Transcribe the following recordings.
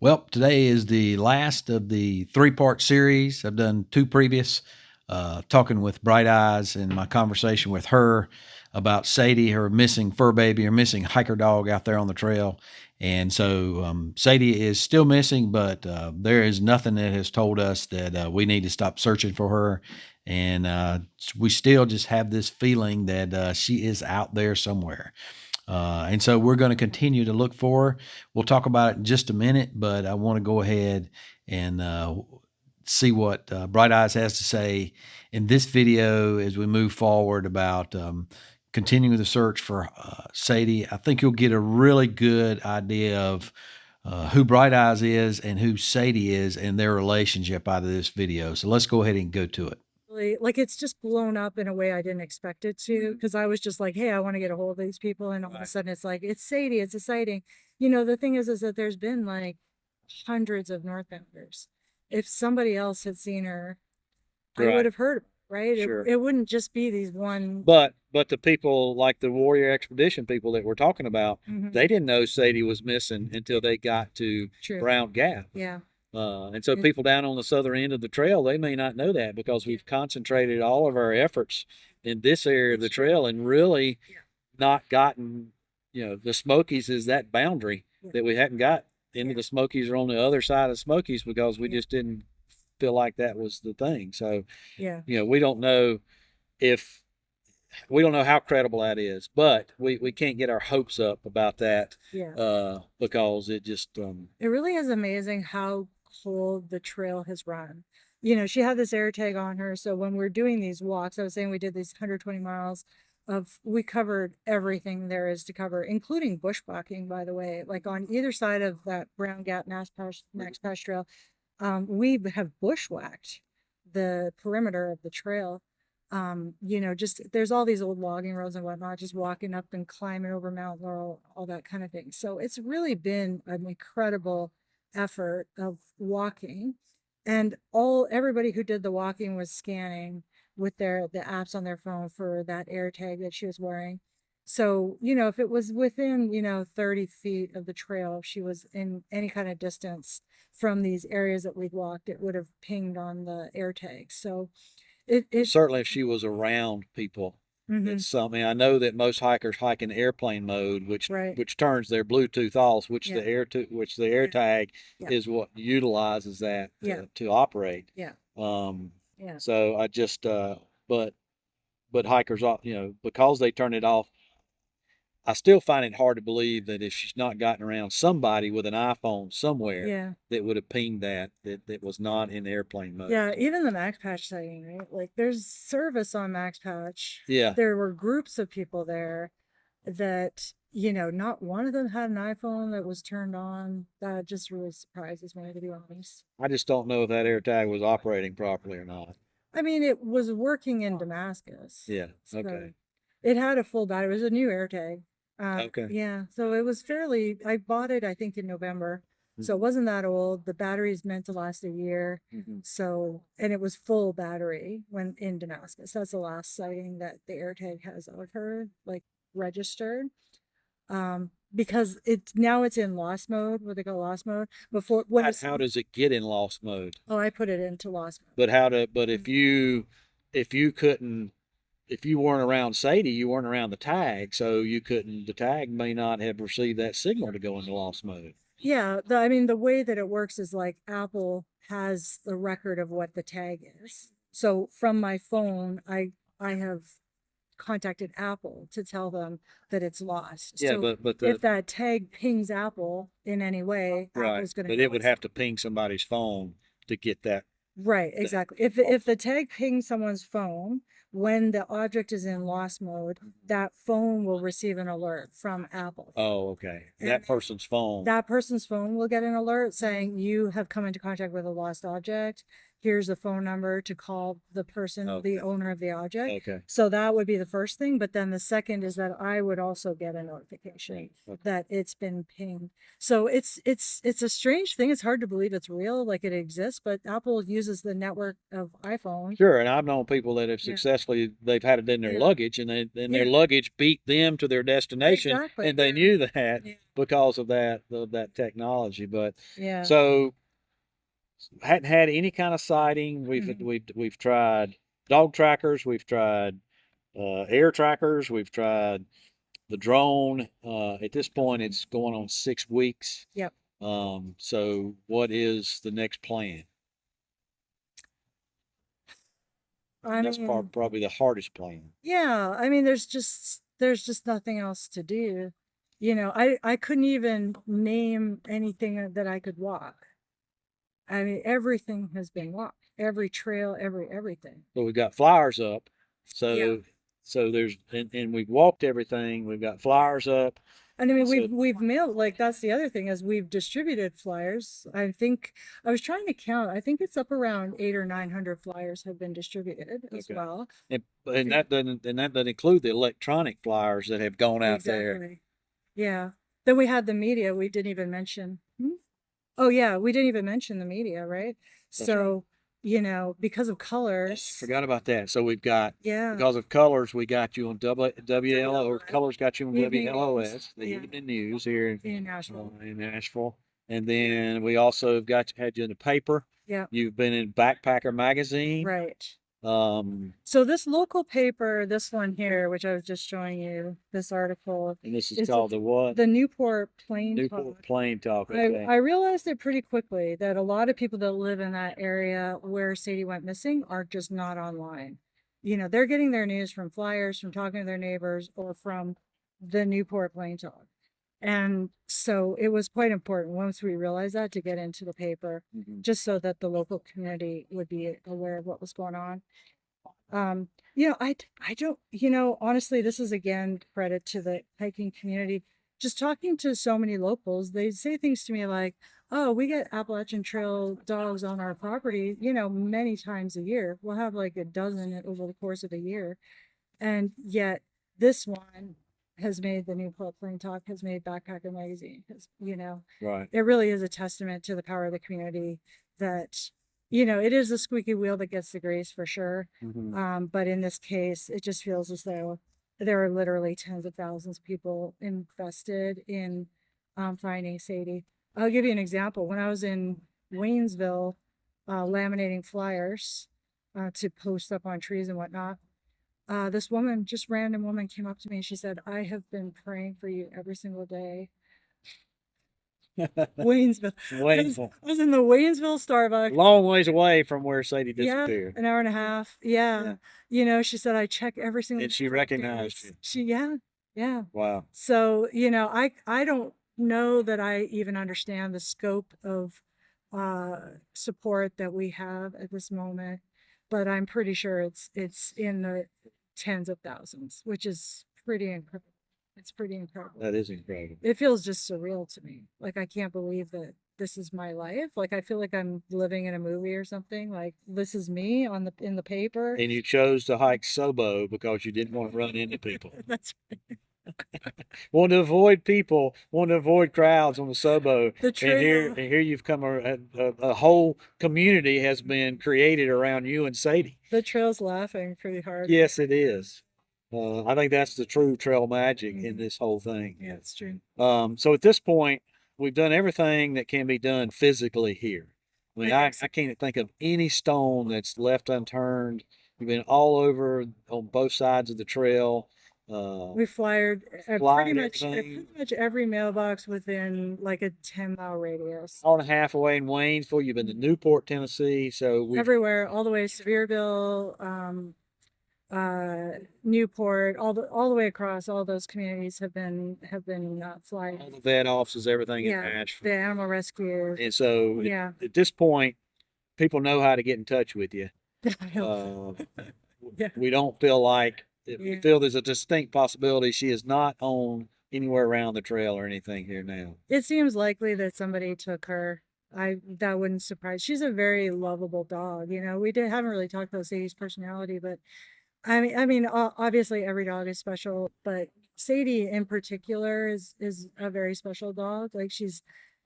Well, today is the last of the three-part series. I've done two previous, talking with Bright Eyes and my conversation with her about Sadie, her missing fur baby, her missing hiker dog out there on the trail. And so Sadie is still missing, but there is nothing that has told us that we need to stop searching for her. And we still just have this feeling that she is out there somewhere. And so we're going to continue to look for her. We'll talk about it in just a minute, but I want to go ahead and see what Bright Eyes has to say in this video as we move forward about continuing the search for Sadie. I think you'll get a really good idea of who Bright Eyes is and who Sadie is and their relationship out of this video. So let's go ahead and go to it. Like it's just blown up in a way I didn't expect it to, because I was just like, hey, I want to get a hold of these people, and all of a sudden it's like, it's Sadie, it's a sighting. You know, the thing is that there's been like hundreds of Northbounders. If somebody else had seen her, I would have heard, right? Sure. It wouldn't just be these one. But the people like the Warrior Expedition people that we're talking about, they didn't know Sadie was missing until they got to Brown Gap. Yeah. And so people down on the southern end of the trail, they may not know that because we've concentrated all of our efforts in this area of the trail and really not gotten, you know, the Smokies is that boundary that we hadn't got into the Smokies or on the other side of Smokies because we just didn't feel like that was the thing. So, you know, we don't know how credible that is, but we can't get our hopes up about that because it just it really is amazing how cold the trail has run. You know, she had this air tag on her, so when we're doing these walks, I was saying we did these 120 miles we covered everything there is to cover, including bushwhacking, by the way. Like on either side of that Brown Gap Max Pass Trail, we have bushwhacked the perimeter of the trail. You know, just there's all these old logging roads and whatnot, just walking up and climbing over Mount Laurel, all that kind of thing. So it's really been an incredible effort of walking, and everybody who did the walking was scanning with the apps on their phone for that air tag that she was wearing. So, you know, if it was within, you know, 30 feet of the trail, if she was in any kind of distance from these areas that we'd walked, it would have pinged on the air tag. So it certainly if she was around people. It's something I know that most hikers hike in airplane mode, which turns their Bluetooth off, which the air tag is what utilizes that to operate. So I just but hikers, you know, because they turn it off, I still find it hard to believe that if she's not gotten around somebody with an iPhone somewhere that would have pinged that was not in airplane mode. Yeah, even the Max Patch sighting, right? Like there's service on Max Patch. Yeah. There were groups of people there that, you know, not one of them had an iPhone that was turned on. That just really surprises me, to be honest. I just don't know if that air tag was operating properly or not. I mean, it was working in Damascus. Yeah. Okay. It had a full battery. It was a new air tag. Okay. Yeah. So it was I bought it, I think, in November. So it wasn't that old. The battery is meant to last a year. So, and it was full battery when in Damascus. That's the last sighting that the air tag has of her, like, registered. Because now it's in lost mode, what they call lost mode. Before, how does it get in lost mode? Oh, I put it into lost mode. But if you weren't around Sadie, you weren't around the tag, so the tag may not have received that signal to go into lost mode. Yeah, I mean, the way that it works is like Apple has the record of what the tag is. So from my phone, I have contacted Apple to tell them that it's lost. Yeah, so but if that tag pings Apple in any way, Apple's going to. But it would have to ping somebody's phone to get that. Right, exactly. If the tag pings someone's phone when the object is in lost mode, that phone will receive an alert from Apple. Oh, okay. That person's phone will get an alert saying you have come into contact with a lost object. Here's the phone number to call the person, the owner of the object. Okay. So that would be the first thing. But then the second is that I would also get a notification that it's been pinged. So it's a strange thing. It's hard to believe it's real, like it exists, but Apple uses the network of iPhone. Sure. And I've known people that have successfully obviously they've had it in their luggage, and their luggage beat them to their destination, and they knew that because of that technology. But so hadn't had any kind of sighting. We've tried dog trackers, we've tried air trackers, we've tried the drone. At this point, it's going on 6 weeks. Yep. So what is the next plan? That's probably the hardest plan. Yeah, I mean, there's just nothing else to do. You know, I couldn't even name anything that I could walk. I mean, everything has been walked. Every trail, everything. So we've got flyers up. So there's and we've walked everything. We've got flyers up. And I mean, we've mailed, like, that's the other thing, is we've distributed flyers. I think I was trying to count. I think it's up around 800 or 900 flyers have been distributed as well. And that doesn't include the electronic flyers that have gone out there. Yeah. Then we had the media. We didn't even mention. Oh yeah, we didn't even mention the media, right? That's right. You know, because of colors. Forgot about that. So we've got, because of colors, we got you on WLO, or colors got you on WLOS, the Evening News here in Nashville. And then we also had you in the paper. Yeah. You've been in Backpacker Magazine. Right. So this local paper, this one here, which I was just showing you, this article. And this is called the what? The Newport Plain Newport Plain Talk. I realized it pretty quickly that a lot of people that live in that area where Sadie went missing are just not online. You know, they're getting their news from flyers, from talking to their neighbors, or from the Newport Plain Talk. And so it was quite important once we realized that to get into the paper, just so that the local community would be aware of what was going on. You know, I don't, you know, honestly, this is again credit to the hiking community. Just talking to so many locals, they say things to me like, oh, we get Appalachian Trail dogs on our property, you know, many times a year. We'll have like a dozen over the course of a year. And yet this one has made the Newport Plain Talk, has made Backpacker Magazine, because, you know, it really is a testament to the power of the community that, you know, it is the squeaky wheel that gets the grease for sure. But in this case, it just feels as though there are literally tens of thousands of people invested in finding Sadie. I'll give you an example. When I was in Waynesville laminating flyers to post up on trees and whatnot, this woman, just random woman, came up to me and she said, I have been praying for you every single day. Waynesville. I was in the Waynesville Starbucks. Long ways away from where Sadie disappeared. Yeah, an hour and a half. Yeah. You know, she said, I check every single day. And she recognized you. Yeah. Wow. So, you know, I don't know that I even understand the scope of support that we have at this moment, but I'm pretty sure it's in the tens of thousands, which is pretty incredible. It's pretty incredible. That is incredible. It feels just surreal to me. Like, I can't believe that this is my life. Like, I feel like I'm living in a movie or something. Like, this is me in the paper. And you chose to hike Sobo because you didn't want to run into people. That's right. Want to avoid crowds on the Sobo. And here you've come, a whole community has been created around you and Sadie. The trail's laughing pretty hard. Yes, it is. I think that's the true trail magic in this whole thing. Yeah, it's true. So at this point, we've done everything that can be done physically here. I mean, I can't think of any stone that's left unturned. We've been all over on both sides of the trail. We flyered pretty much every mailbox within like a 10-mile radius. Hour and a half away in Waynesville. You've been to Newport, Tennessee. So everywhere, all the way to Sevierville, Newport, all the way across. All those communities have been flying. All the vet offices, everything in Nashville. The animal rescue. And so at this point, people know how to get in touch with you. We don't feel like. We feel there's a distinct possibility she is not on anywhere around the trail or anything here now. It seems likely that somebody took her. That wouldn't surprise. She's a very lovable dog. You know, haven't really talked about Sadie's personality, but I mean, obviously every dog is special, but Sadie in particular is a very special dog. Like, she's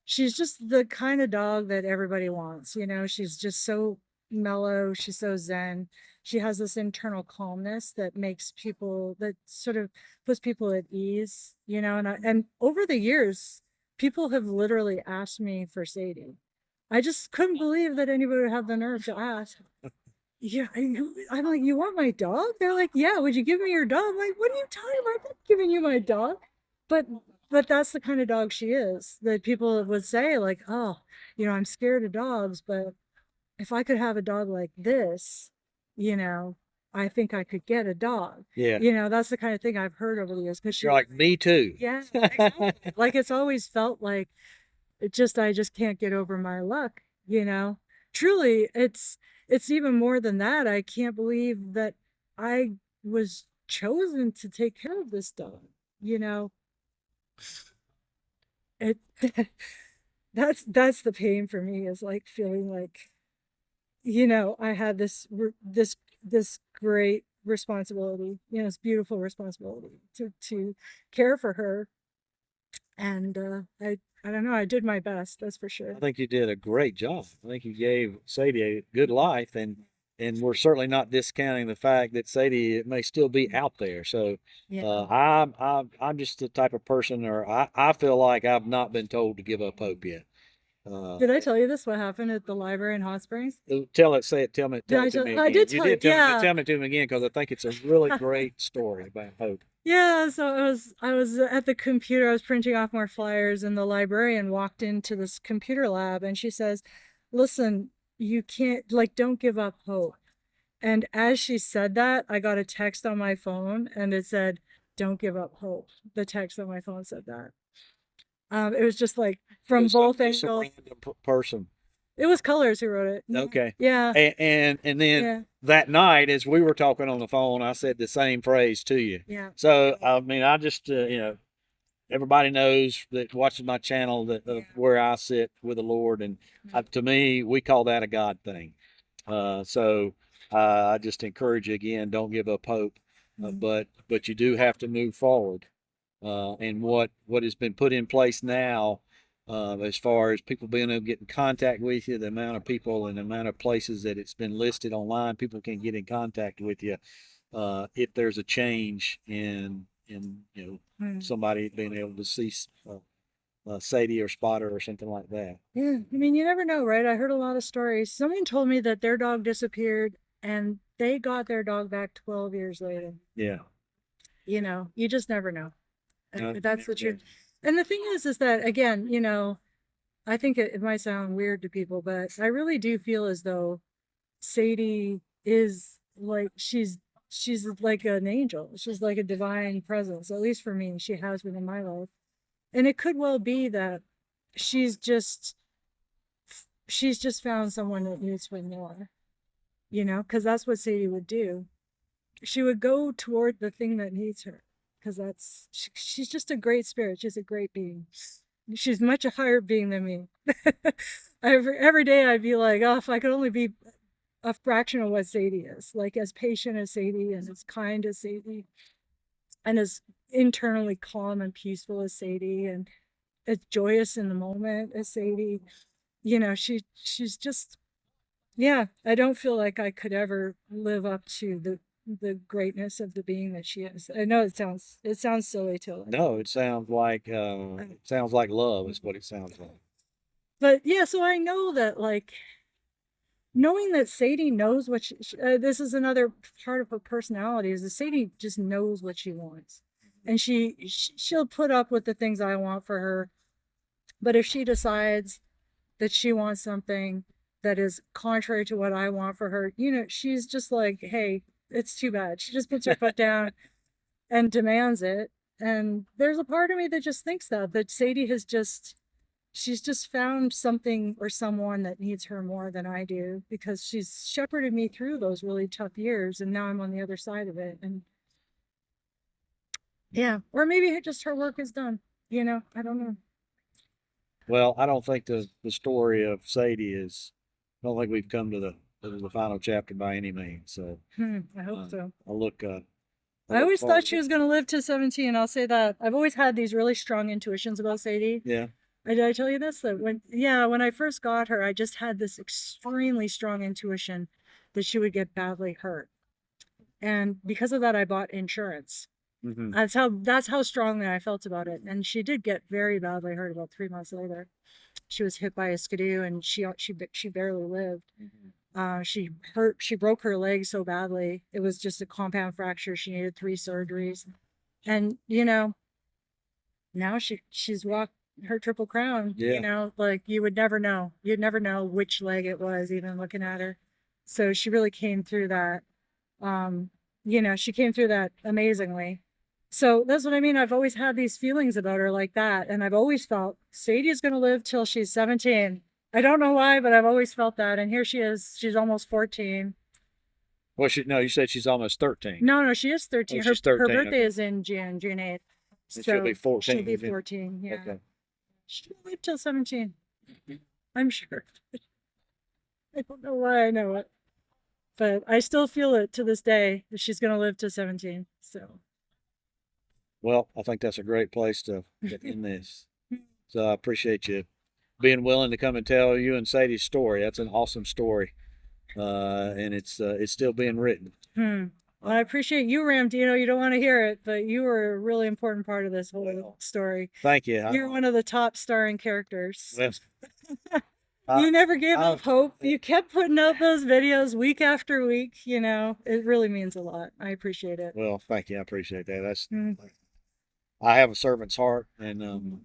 just the kind of dog that everybody wants. You know, she's just so mellow. She's so zen. she has this internal calmness that makes people, that sort of puts people at ease, you know. And over the years, people have literally asked me for Sadie. I just couldn't believe that anybody would have the nerve to ask. Yeah, I'm like, you want my dog? They're like, yeah, would you give me your dog? I'm like, what are you talking about? I'm not giving you my dog. But that's the kind of dog she is, that people would say like, oh, you know, I'm scared of dogs, but if I could have a dog like this, you know, I think I could get a dog. Yeah. You know, that's the kind of thing I've heard over the years. Because you're like, me too. Yeah, exactly. Like, it's always felt like I just can't get over my luck, you know. Truly, it's even more than that. I can't believe that I was chosen to take care of this dog, you know. It that's the pain for me, is like feeling like, you know, I had this great responsibility, you know, this beautiful responsibility to care for her. And I don't know, I did my best, that's for sure. I think you did a great job. I think you gave Sadie a good life, and we're certainly not discounting the fact that Sadie may still be out there. So Yeah. I'm just the type of person, or I feel like I've not been told to give up hope yet. Did I tell you this? What happened at the library in Hot Springs? Tell it to me again. I did You tell did you, yeah. tell me to me again, because I think it's a really great story about hope. Yeah, so I was at the computer, I was printing off more flyers, and the librarian walked into this computer lab and she says, listen, you can't, like, don't give up hope. And as she said that, I got a text on my phone and it said, don't give up hope. The text on my phone said that. It was just like from both angles. Random person. It was Colors who wrote it. Okay. Yeah. And then that night, as we were talking on the phone, I said the same phrase to you. Yeah. So I mean, I just you know, everybody knows that watches my channel that where I sit with the Lord, and to me, we call that a God thing. So I just encourage you again, don't give up hope, but you do have to move forward. And what has been put in place now, as far as people being able to get in contact with you, the amount of people and the amount of places that it's been listed online, people can get in contact with you if there's a change in you know, somebody being able to see Sadie or Spotter or something like that. Yeah, I mean, you never know, right? I heard a lot of stories. Someone told me that their dog disappeared and they got their dog back 12 years later. Yeah. You know, you just never know. That's the truth. And the thing is that, again, you know, I think it might sound weird to people, but I really do feel as though Sadie is like, she's like an angel. She's like a divine presence, at least for me. She has been in my life. And it could well be that she's just found someone that needs her more, you know, because that's what Sadie would do. She would go toward the thing that needs her, because she's just a great spirit. She's a great being. She's much a higher being than me. Every day I'd be like, oh, if I could only be a fraction of what Sadie is, like as patient as Sadie and as kind as Sadie and as internally calm and peaceful as Sadie and as joyous in the moment as Sadie. You know, she's just, yeah, I don't feel like I could ever live up to the greatness of the being that she is. I know it sounds silly to no, it sounds like love is what it sounds like. But yeah, so I know that, like, knowing that Sadie knows what this is another part of her personality, is that Sadie just knows what she wants, and she'll put up with the things I want for her. But if she decides that she wants something that is contrary to what I want for her, you know, she's just like, hey, it's too bad. She just puts her foot down and demands it. And there's a part of me that just thinks that Sadie she's just found something or someone that needs her more than I do, because she's shepherded me through those really tough years, and now I'm on the other side of it. And yeah, or maybe just her work is done, you know, I don't know. Well, I don't think the story of Sadie I don't think we've come to the final chapter by any means. So I hope so. I always thought she was going to live to 17. I'll say that. I've always had these really strong intuitions about Sadie. Yeah. Did I tell you this? That when I first got her, I just had this extremely strong intuition that she would get badly hurt. And because of that, I bought insurance. Mm-hmm. That's how strongly I felt about it. And she did get very badly hurt about 3 months later. She was hit by a skidoo, and she barely lived. Mm-hmm. She broke her leg so badly. It was just a compound fracture. She needed 3 surgeries. And, you know, now she's walked her Triple Crown. Yeah. You know, like you would never know. You'd never know which leg it was, even looking at her. So she really came through that. You know, she came through that amazingly. So that's what I mean. I've always had these feelings about her like that. And I've always felt Sadie's going to live till she's 17. I don't know why, but I've always felt that. And here she is. She's almost 14. Well, no, you said she's almost 13. No, she is 13. Oh, she's 13. Her birthday okay. is in June 8th. So she'll be 14. She'll be 14, yeah. Okay. She'll live till 17. I'm sure. I don't know why I know it. But I still feel it to this day that she's going to live to 17. So. Well, I think that's a great place to get in this. So I appreciate you being willing to come and tell you and Sadie's story. That's an awesome story. And it's still being written. Well, I appreciate you, Ramdino. You don't want to hear it, but you were a really important part of this whole story. Thank you. You're one of the top starring characters. Well, you never gave up hope. You kept putting out those videos week after week. You know, it really means a lot. I appreciate it. Well, thank you. I appreciate that. That's I have a servant's heart, and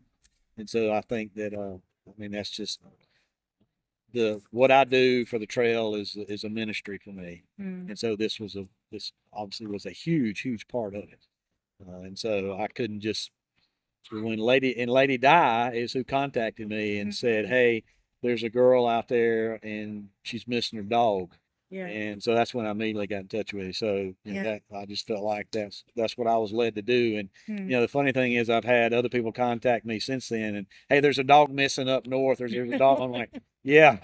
so I think that I mean that's just what I do for the trail is a ministry for me, and so this obviously was a huge part of it, and so I couldn't just when Lady Di is who contacted me and said, hey, there's a girl out there and she's missing her dog. Yeah. And so that's when I immediately got in touch with you. So you know, I just felt like that's what I was led to do. And you know, the funny thing is I've had other people contact me since then and hey, there's a dog missing up north, there's a dog. I'm like, yeah.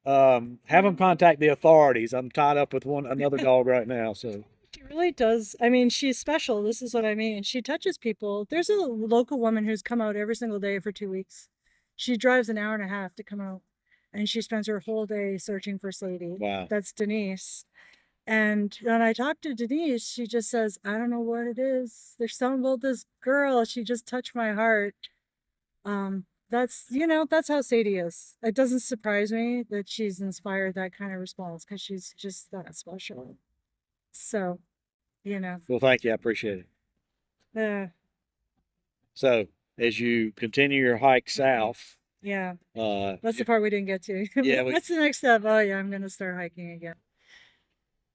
Have them contact the authorities. I'm tied up with another dog right now. So she really does. I mean, she's special. This is what I mean. She touches people. There's a local woman who's come out every single day for 2 weeks. She drives an hour and a half to come out. And she spends her whole day searching for Sadie. Wow. That's Denise. And when I talk to Denise, she just says, I don't know what it is. There's something about this girl. She just touched my heart. That's, you know, that's how Sadie is. It doesn't surprise me that she's inspired that kind of response because she's just that special. So, you know. Well, thank you. I appreciate it. So, as you continue your hike south, yeah. That's the part we didn't get to. Yeah. What's the next step? Oh yeah, I'm gonna start hiking again.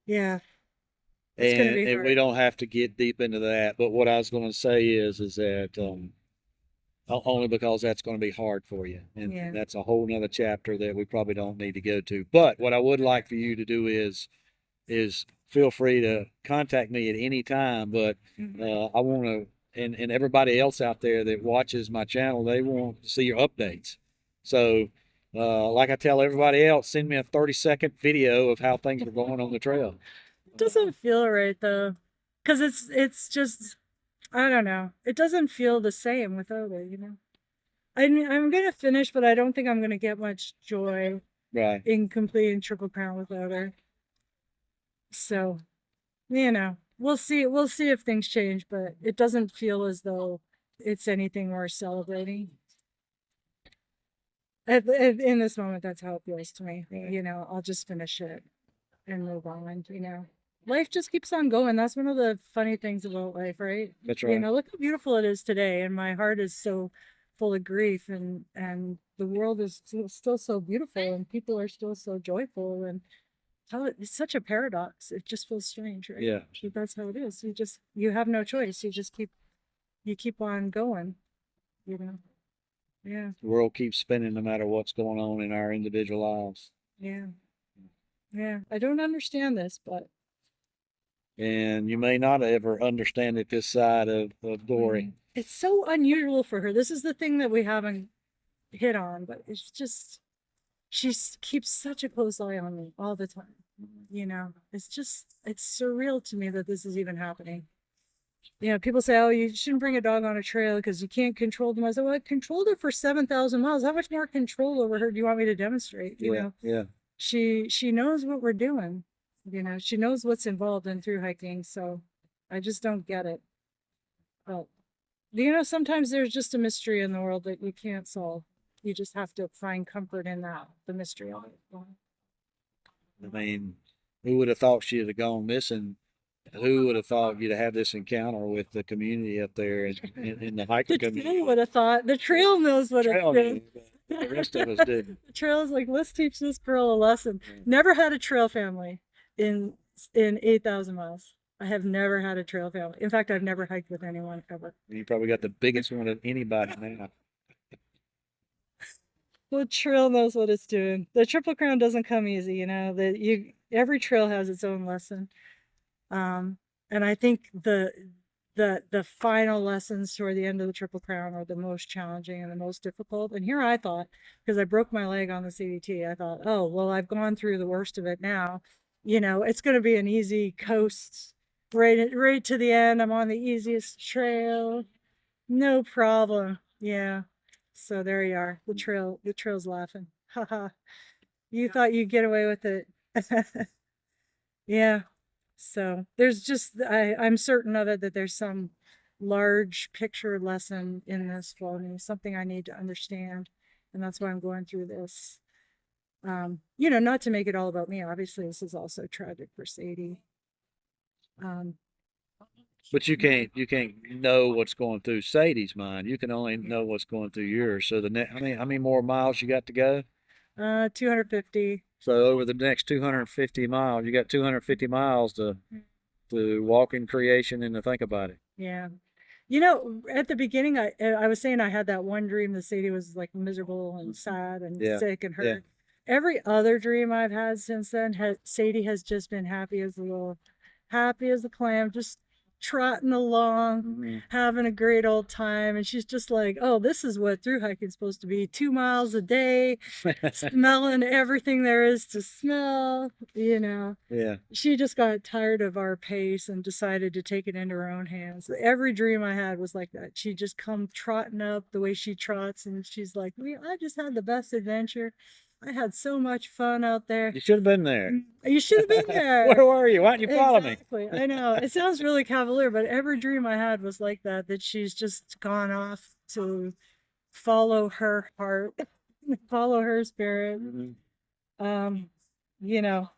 Yeah. And we don't have to get deep into that, but what I was going to say is that only because that's going to be hard for you, and that's a whole nother chapter that we probably don't need to go to. But what I would like for you to do is feel free to contact me at any time. But I want to. And everybody else out there that watches my channel, they want to see your updates. So, like I tell everybody else, send me a 30-second video of how things are going on the trail. It doesn't feel right though, because it's just, I don't know. It doesn't feel the same without it, you know. I mean, I'm gonna finish, but I don't think I'm gonna get much joy in completing Triple Crown without her. So, you know. We'll see if things change, but it doesn't feel as though it's anything worth celebrating. In this moment, that's how it feels to me. You know, I'll just finish it and move on, you know. Life just keeps on going. That's one of the funny things about life, right? That's right. You know, look how beautiful it is today, and my heart is so full of grief, and the world is still so beautiful, and people are still so joyful, and it's such a paradox. It just feels strange, right? Yeah. That's how it is. You have no choice. You keep on going, you know? Yeah. The world keeps spinning no matter what's going on in our individual lives. Yeah. Yeah. I don't understand this, but. And you may not ever understand it this side of glory. It's so unusual for her. This is the thing that we haven't hit on, but it's just, she keeps such a close eye on me all the time. You know, it's surreal to me that this is even happening. You know, people say, oh, you shouldn't bring a dog on a trail because you can't control them. I said, well, I controlled her for 7,000 miles. How much more control over her do you want me to demonstrate? You know? Yeah. She knows what we're doing. You know, she knows what's involved in through hiking, so I just don't get it. But, you know, sometimes there's just a mystery in the world that you can't solve. You just have to find comfort in that, the mystery of it. I mean, who would have thought she'd have gone missing? Who would have thought you'd have this encounter with the community up there in the hiking The community? trail would have thought. The trail knows what Trail it's knew, but the rest of us didn't. The trail's like, let's teach this girl a lesson. Never had a trail family in 8,000 miles. I have never had a trail family. In fact, I've never hiked with anyone ever. You probably got the biggest one of anybody now. The trail knows what it's doing. The Triple Crown doesn't come easy, you know. Every trail has its own lesson. And I think the final lessons toward the end of the Triple Crown are the most challenging and the most difficult. And here I thought, because I broke my leg on the CDT, I thought, oh, well, I've gone through the worst of it now. You know, it's going to be an easy coast right to the end. I'm on the easiest trail. No problem. Yeah. So there you are. The trail's laughing. Haha. You thought you'd get away with it. Yeah. So there's just, I'm certain of it, that there's some large picture lesson in this for me, something I need to understand. And that's why I'm going through this. You know, not to make it all about me. Obviously, this is also tragic for Sadie. But you can't know what's going through Sadie's mind. You can only know what's going through yours. So how many more miles you got to go? 250. So over the next 250 miles, you got 250 miles to walk in creation and to think about it. Yeah. You know, at the beginning, I was saying I had that one dream that Sadie was like miserable and sad and sick and hurt. Yeah. Every other dream I've had since then, Sadie has just been happy as a clam, just trotting along, having a great old time. And she's just like, oh, this is what through hiking is supposed to be. 2 miles a day, smelling everything there is to smell, you know. Yeah. She just got tired of our pace and decided to take it into her own hands. Every dream I had was like that. She'd just come trotting up the way she trots, and she's like, I just had the best adventure. I had so much fun out there. You should have been there. You should have been there. Where were you? Why didn't you follow me? Exactly. I know. It sounds really cavalier, but every dream I had was like that she's just gone off to follow her heart, follow her spirit. You know,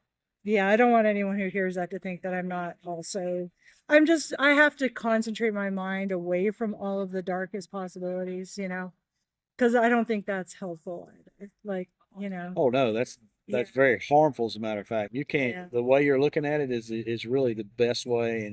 yeah, I don't want anyone who hears that to think that I'm not also, I have to concentrate my mind away from all of the darkest possibilities, you know, because I don't think that's helpful either. Like, you know. Oh no, that's very harmful. As a matter of fact, you can't. The way you're looking at it is really the best way,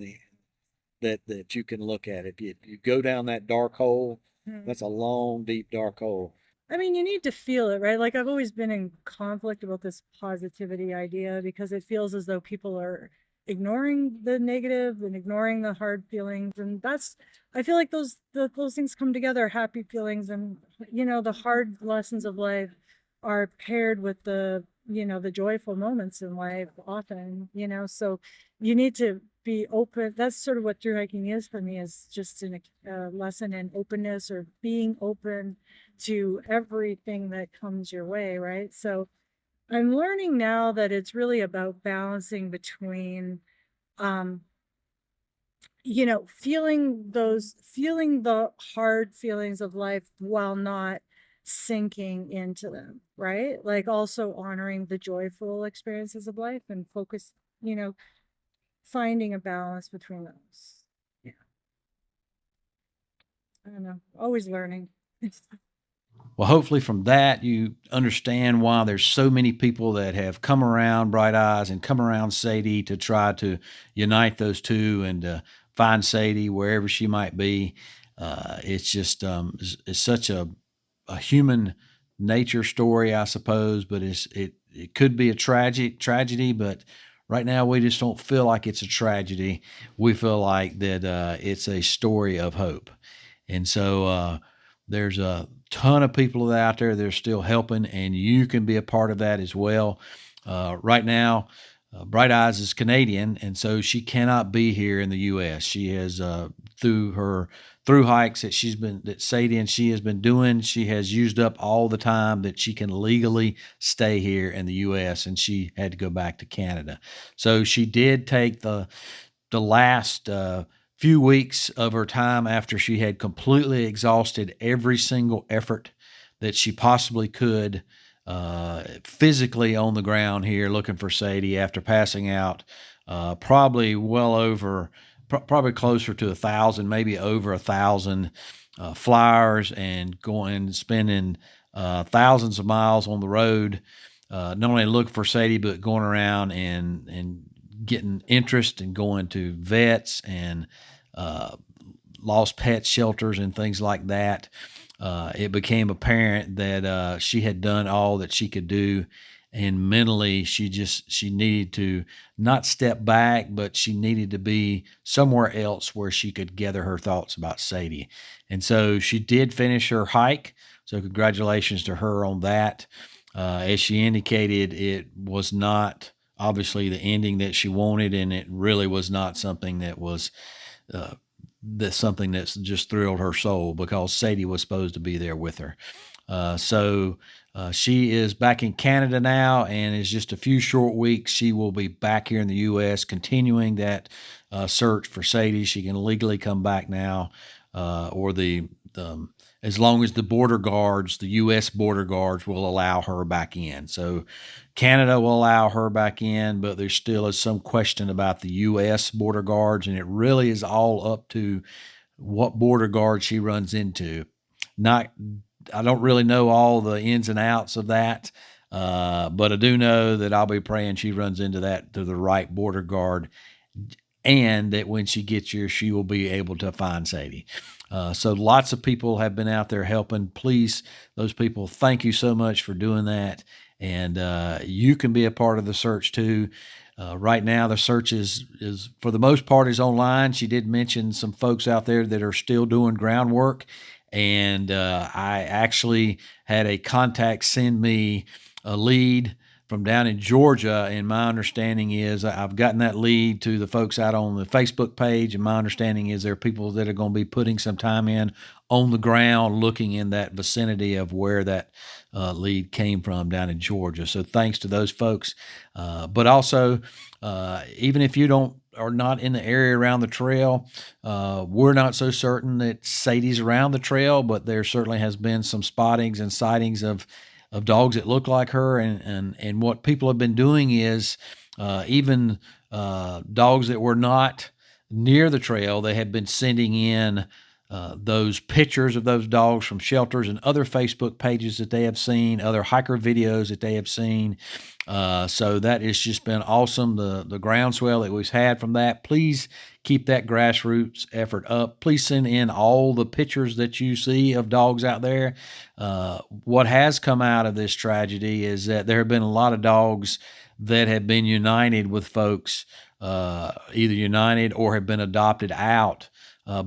and that you can look at it. You go down that dark hole. That's a long, deep, dark hole. I mean, you need to feel it, right? Like I've always been in conflict about this positivity idea because it feels as though people are ignoring the negative and ignoring the hard feelings, and I feel like those things come together. Happy feelings and, you know, the hard lessons of life are paired with the joyful moments in life often, you know. So you need to be open. That's sort of what through hiking is for me, is just a lesson in openness, or being open to everything that comes your way, right? So I'm learning now that it's really about balancing between you know, feeling the hard feelings of life while not sinking into them, right? Like also honoring the joyful experiences of life and focus, you know, finding a balance between those. Yeah. I don't know. Always learning. Well, hopefully from that, you understand why there's so many people that have come around Bright Eyes and come around Sadie to try to unite those two and find Sadie wherever she might be. It's just, it's such a human nature story, I suppose, but it could be a tragedy, but right now we just don't feel like it's a tragedy. We feel like that it's a story of hope. And so there's a ton of people out there that are still helping, and you can be a part of that as well. Right now, Bright Eyes is Canadian, and so she cannot be here in the U.S. She has, through her through hikes that Sadie and she has been doing. She has used up all the time that she can legally stay here in the U.S., and she had to go back to Canada. So she did take the last few weeks of her time after she had completely exhausted every single effort that she possibly could physically on the ground here looking for Sadie after passing out probably well over, probably closer to 1,000, maybe over 1,000 flyers, and going spending thousands of miles on the road, not only looking for Sadie, but going around and getting interest and going to vets and lost pet shelters and things like that. It became apparent that she had done all that she could do, and mentally she needed to not step back, but she needed to be somewhere else where she could gather her thoughts about Sadie. And so she did finish her hike. So congratulations to her on that. As she indicated, it was not obviously the ending that she wanted, and it really was not something that was something that's just thrilled her soul, because Sadie was supposed to be there with her. So she is back in Canada now, and is just a few short weeks she will be back here in the U.S. continuing that search for Sadie. She can legally come back now, or as long as the border guards, the U.S. border guards, will allow her back in. So Canada will allow her back in, but there still is some question about the U.S. border guards, and it really is all up to what border guard she runs into. I don't really know all the ins and outs of that, but I do know that I'll be praying she runs into the right border guard, and that when she gets here, she will be able to find Sadie. So lots of people have been out there helping. Please, those people, thank you so much for doing that. And you can be a part of the search too. Right now, the search is for the most part is online. She did mention some folks out there that are still doing groundwork. And I actually had a contact send me a lead from down in Georgia, and my understanding is I've gotten that lead to the folks out on the Facebook page, and my understanding is there are people that are going to be putting some time in on the ground looking in that vicinity of where that lead came from down in Georgia. So thanks to those folks. But also, even if you are not in the area around the trail, we're not so certain that Sadie's around the trail, but there certainly has been some spottings and sightings of dogs that look like her. And what people have been doing is even dogs that were not near the trail, they have been sending in those pictures of those dogs from shelters and other Facebook pages that they have seen, other hiker videos that they have seen. So that has just been awesome, the groundswell that we've had from that. Please keep that grassroots effort up. Please send in all the pictures that you see of dogs out there. What has come out of this tragedy is that there have been a lot of dogs that have been united with folks, either united or have been adopted out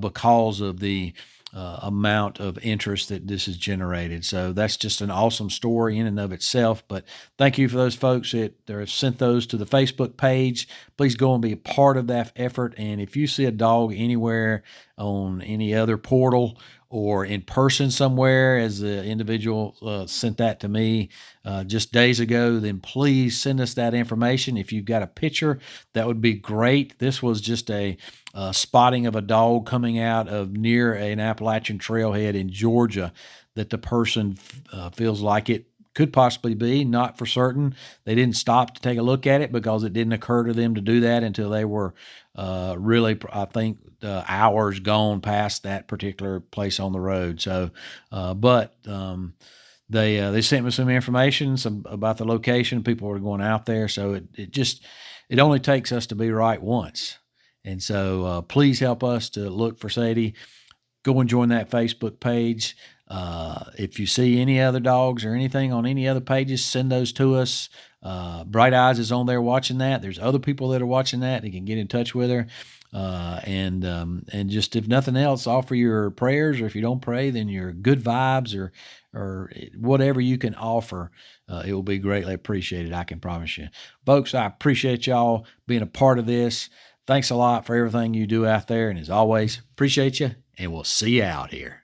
because of the amount of interest that this has generated. So that's just an awesome story in and of itself. But thank you for those folks that have sent those to the Facebook page. Please go and be a part of that effort. And if you see a dog anywhere on any other portal or in person somewhere, as the individual sent that to me just days ago, then please send us that information. If you've got a picture, that would be great. This was just a spotting of a dog coming out of near an Appalachian trailhead in Georgia that the person feels like it could possibly be, not for certain. They didn't stop to take a look at it because it didn't occur to them to do that until they were really, I think, hours gone past that particular place on the road. So, they sent me some information about the location. People are going out there. So it only takes us to be right once. And so please help us to look for Sadie. Go and join that Facebook page. If you see any other dogs or anything on any other pages, send those to us. Bright Eyes is on there watching that. There's other people that are watching that. They can get in touch with her. And just, if nothing else, offer your prayers, or if you don't pray, then your good vibes or whatever you can offer. It will be greatly appreciated. I can promise you. Folks, I appreciate y'all being a part of this. thanks a lot for everything you do out there. And as always, appreciate you, and we'll see you out here.